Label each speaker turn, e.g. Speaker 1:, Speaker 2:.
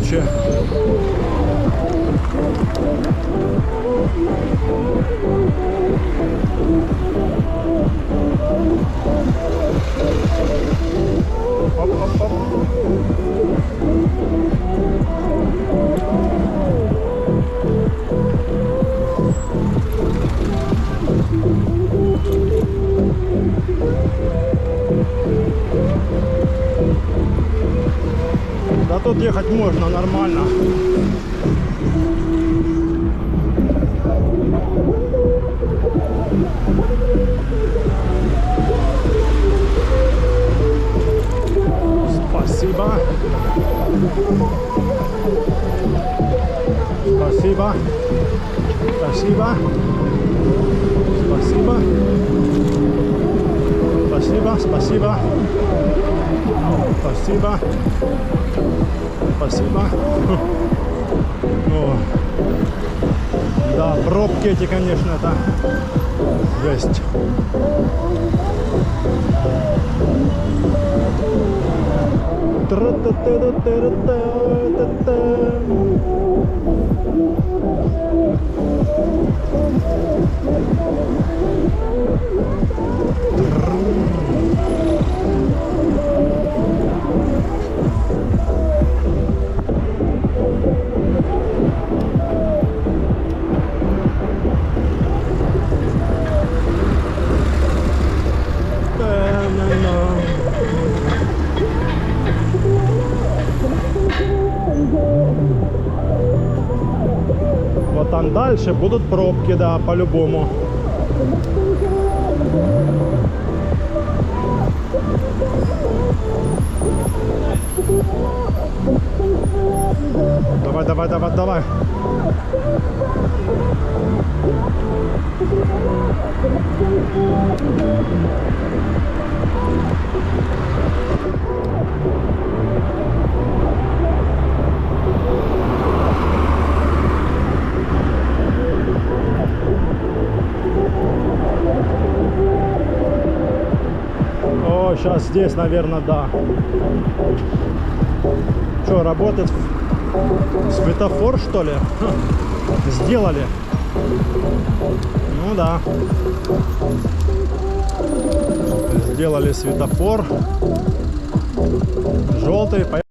Speaker 1: короче. Оп-оп-оп. Да тут ехать можно нормально. Спасибо. Спасибо. Спасибо. Спасибо. Спасибо. Спасибо. Спасибо. Спасибо. О. Да, пробки эти, конечно, это жесть. Вот там дальше будут пробки, да, по-любому. Давай, давай, давай, давай. О, сейчас здесь, наверное, да. Что, работает светофор, что ли? Сделали. Ну да. Сделали светофор. Желтый.